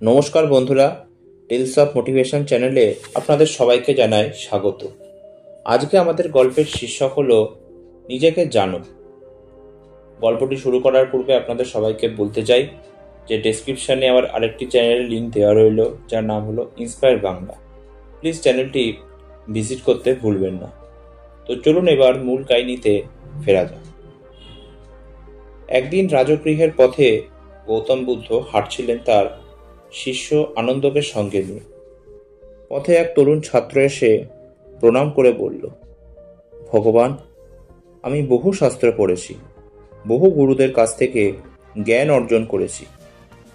নমস্কার বন্ধুরা, tales of motivation চ্যানেলে আপনাদের সবাইকে জানাই স্বাগত। আজকে আমাদের গল্পের শীর্ষক হলো নিজেকে জানো। গল্পটি শুরু করার পূর্বে আপনাদের সবাইকে বলতে চাই যে ডেসক্রিপশানে আমার আরেকটি চ্যানেলের লিঙ্ক দেওয়া রইল, যার নাম হলো ইন্সপায়ার বাংলা। প্লিজ চ্যানেলটি ভিজিট করতে ভুলবেন না। তো চলুন এবার মূল কাহিনীতে ফেরা যাক। একদিন রাজগৃহের পথে গৌতম বুদ্ধ হাঁটছিলেন তার শিষ্য আনন্দকে সঙ্গে নিয়ে। পথে এক তরুণ ছাত্র এসে প্রণাম করে বলল, ভগবান, আমি বহু শাস্ত্র পড়েছি, বহু গুরুদের কাছ থেকে জ্ঞান অর্জন করেছি,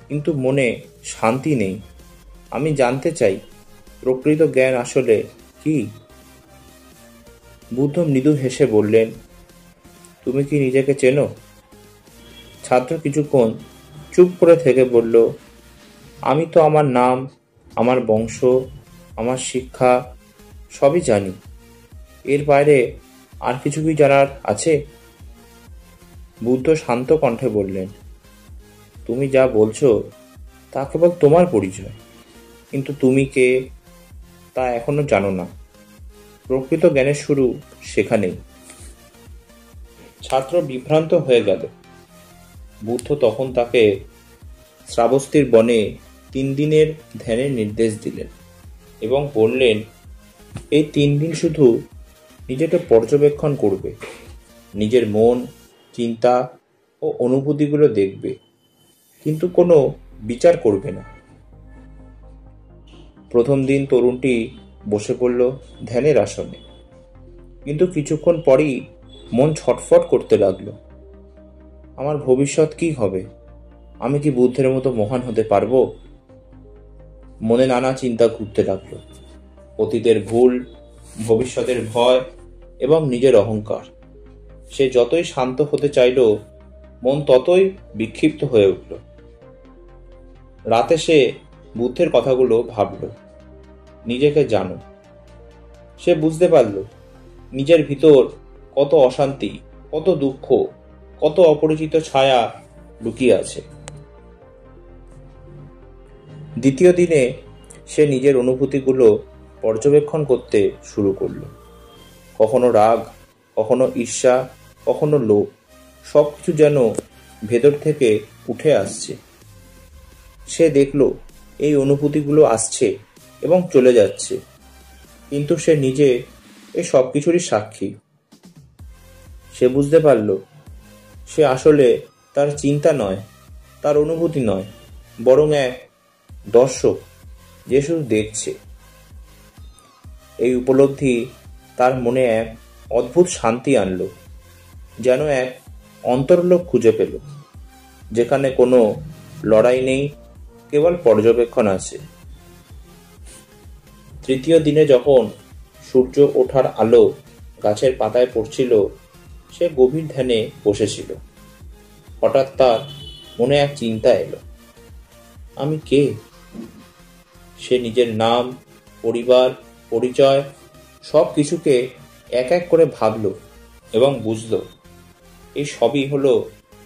কিন্তু মনে শান্তি নেই। আমি জানতে চাই, প্রকৃত জ্ঞান আসলে কি? বুদ্ধ মৃদু হেসে বললেন, তুমি কি নিজেকে চেনো? ছাত্র কিছুক্ষণ চুপ করে থেকে বলল, আমি তো আমার নাম, আমার বংশ, আমার শিক্ষা সবই জানি। এর বাইরে আর কিছু কি জানার আছে? বুদ্ধ শান্ত কণ্ঠে বললেন, তুমি যা বলছো তা কেবল তোমার পরিচয়, কিন্তু তুমি কে তা এখনো জানো না। প্রকৃত জ্ঞানের শুরু সেখানেই। ছাত্র বিভ্রান্ত হয়ে গেল। বুদ্ধ তখন তাকে শ্রাবস্তির বনে 3 দিনের ধ্যানের নির্দেশ দিলেন এবং বললেন, এই 3 দিন শুধু নিজেকে পর্যবেক্ষণ করবে, নিজের মন, চিন্তা ও অনুভূতিগুলো দেখবে, কিন্তু কোনো বিচার করবে না। প্রথম দিন তরুণটি বসে পড়ল ধ্যানের আসনে, কিন্তু কিছুক্ষণ পরই মন ছটফট করতে লাগলো। আমার ভবিষ্যৎ কি হবে? আমি কি বুদ্ধের মতো মহান হতে পারবো? মনে নানা চিন্তা ঘুরতে লাগলো। অতীতের ভুল, ভবিষ্যতের ভয় এবং নিজের অহংকার। সে যতই শান্ত হতে চাইল, মন ততই বিক্ষিপ্ত হয়ে উঠল। রাতে সে বুদ্ধের কথাগুলো ভাবল। নিজেকে জানো। সে বুঝতে পারল নিজের ভিতর কত অশান্তি, কত দুঃখ, কত অপরিচিত ছায়া লুকিয়ে আছে। দ্বিতীয় দিনে সে নিজের অনুভূতিগুলো পর্যবেক্ষণ করতে শুরু করল। কখনো রাগ, কখনো ঈর্ষা, কখনো লোভ, সব কিছু যেন ভেতর থেকে উঠে আসছে। সে দেখল এই অনুভূতিগুলো আসছে এবং চলে যাচ্ছে, কিন্তু সে নিজে এই সব কিছুরই সাক্ষী। সে বুঝতে পারল সে আসলে তার চিন্তা নয়, তার অনুভূতি নয়, বরং এক দর্শক যে শুধু দেখছে। এই উপলব্ধি তার মনে এক অদ্ভুত শান্তি আনল, যেন এক অন্তর্লোক খুঁজে পেল, যেখানে কোনো লড়াই নেই, কেবল পর্যবেক্ষণ আছে। তৃতীয় দিনে যখন সূর্য ওঠার আলো গাছের পাতায় পড়ছিল, সে গভীর ধ্যানে বসেছিল। হঠাৎ তার মনে এক চিন্তা এলো, আমি কে? সে নিজের নাম, পরিবার, পরিচয় সব কিছুকে এক এক করে ভাবল এবং বুঝল এই সবই হলো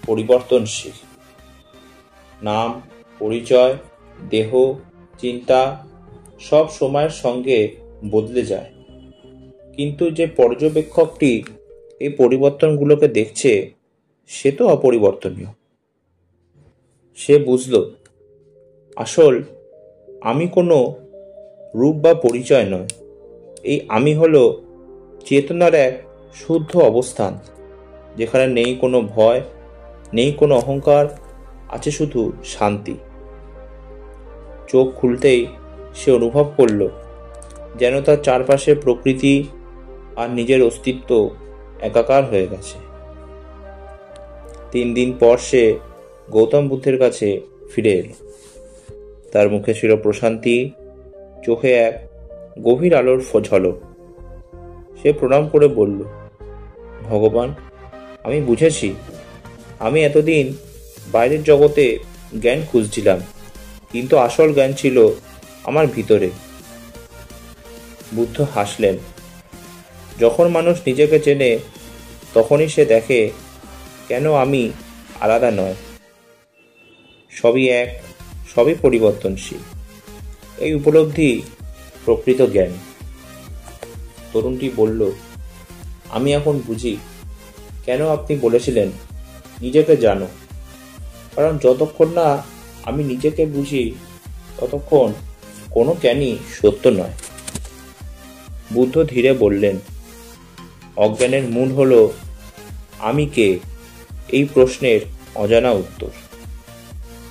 পরিবর্তনশীল। নাম, পরিচয়, দেহ, চিন্তা সব সময়ের সঙ্গে বদলে যায়, কিন্তু যে পর্যবেক্ষকটি এই পরিবর্তনগুলোকে দেখছে সে তো অপরিবর্তনীয়। সে বুঝল আসল আমি কোনো রূপ বা পরিচয় নয়। এই আমি হলো চেতনার এক শুদ্ধ অবস্থান, যেখানে নেই কোনো ভয়, নেই কোনো অহংকার, আছে শুধু শান্তি। চোখ খুলতেই সে অনুভব করল যেন তার চারপাশে প্রকৃতি আর নিজের অস্তিত্ব একাকার হয়ে গেছে। 3 দিন পর সে গৌতম বুদ্ধের কাছে ফিরে এল। তার মুখে ছিল প্রশান্তি, চোখে এক গভীর আলোর ঝলক। সে প্রণাম করে বলল, ভগবান, আমি বুঝেছি আমি এতদিন বাইরের জগতে জ্ঞান খুঁজছিলাম, কিন্তু আসল জ্ঞান ছিল আমার ভিতরে। বুদ্ধ হাসলেন। যখন মানুষ নিজেকে চেনে, তখনই সে দেখে কেন আমি আলাদা নয়, সবই এক সবই পরিবর্তনশীল। এই উপলব্ধি প্রকৃত জ্ঞান। তরুণটি বলল, আমি এখন বুঝি কেন আপনি বলেছিলেন নিজেকে জানো। কারণ যতক্ষণ না আমি নিজেকে বুঝি ততক্ষণ কোনো জ্ঞানই সত্য নয়। বুদ্ধ ধীরে বললেন, অজ্ঞানের মূল হল আমি কে, এই প্রশ্নের অজানা উত্তর।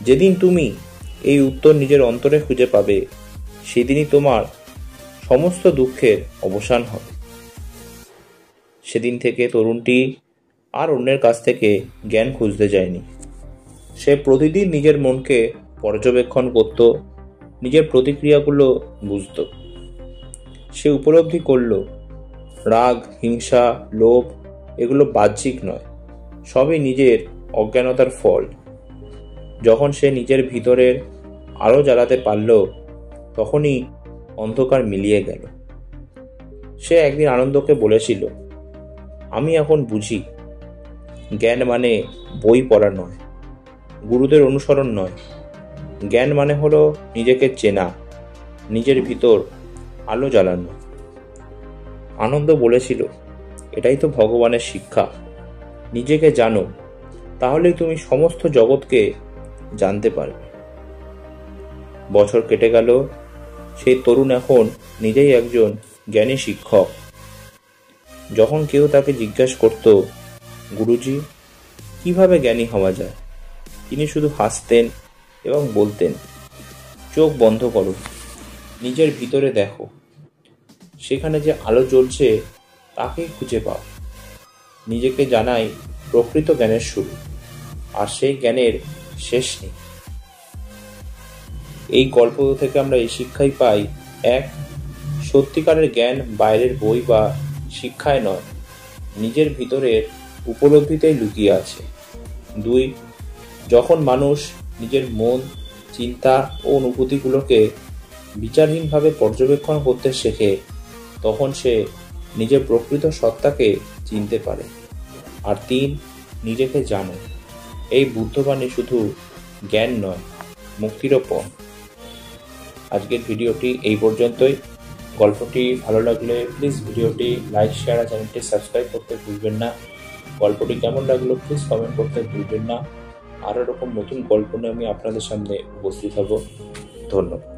যেদিন তুমি এই উত্তর নিজের অন্তরে খুঁজে পাবে, সেদিনই তোমার সমস্ত দুঃখের অবসান হবে। সেদিন থেকে তরুণটি আর অন্যের কাছ থেকে জ্ঞান খুঁজতে যায়নি। সে প্রতিদিন নিজের মনকে পর্যবেক্ষণ করত, নিজের প্রতিক্রিয়াগুলো বুঝত। সে উপলব্ধি করল, রাগ, হিংসা, লোভ এগুলো বাহ্যিক নয়, সবই নিজের অজ্ঞানতার ফল। যখন সে নিজের ভিতরের আলো জ্বালাতে পারল, তখনই অন্ধকার মিলিয়ে গেল। সে একদিন আনন্দকে বলেছিল, আমি এখন বুঝি জ্ঞান মানে বই পড়া নয়, গুরুদের অনুসরণ নয়। জ্ঞান মানে হলো নিজেকে চেনা, নিজের ভিতর আলো জ্বালানো। আনন্দ বলেছিল, এটাই তো ভগবানের শিক্ষা। নিজেকে জানো, তাহলেই তুমি সমস্ত জগৎকে জানতে পারবে। বছর কেটে গেল। সেই তরুণ এখন নিজেই একজন জ্ঞানী শিক্ষক। যখন কেউ তাকে জিজ্ঞাসা করত, গুরুজি, কিভাবে জ্ঞানী হওয়া যায়, তিনি শুধু হাসতেন এবং বলতেন, চোখ বন্ধ করো, নিজের ভিতরে দেখো, সেখানে যে আলো জ্বলছে তাকেই খুঁজে পাও। নিজেকে জানাই প্রকৃত জ্ঞানের শুরু, আর সেই জ্ঞানের শেষ নেই। এই গল্প থেকে আমরা এই শিক্ষাই পাই, 1. সত্যিকারের জ্ঞান বাইরের বই বা শিক্ষায় নয়, নিজের ভিতরের উপলব্ধিতেই লুকিয়ে আছে। 2. যখন মানুষ নিজের মন, চিন্তা ও অনুভূতিগুলোকে বিচারহীনভাবে পর্যবেক্ষণ করতে শেখে, তখন সে নিজের প্রকৃত সত্তাকে চিনতে পারে। আর 3. নিজেকে জানো। এই বুদ্ধবাণী শুধু জ্ঞান নয়, মুক্তিরও পথ। আজকের ভিডিওটি এই পর্যন্তই। গল্পটি ভালো লাগলে প্লিজ ভিডিওটি লাইক, শেয়ার আর চ্যানেলটি সাবস্ক্রাইব করতে ভুলবেন না। গল্পটি কেমন লাগলো প্লিজ কমেন্ট করতে ভুলবেন না। আরও এরকম নতুন গল্প নিয়ে আমি আপনাদের সামনে উপস্থিত হব। ধন্যবাদ।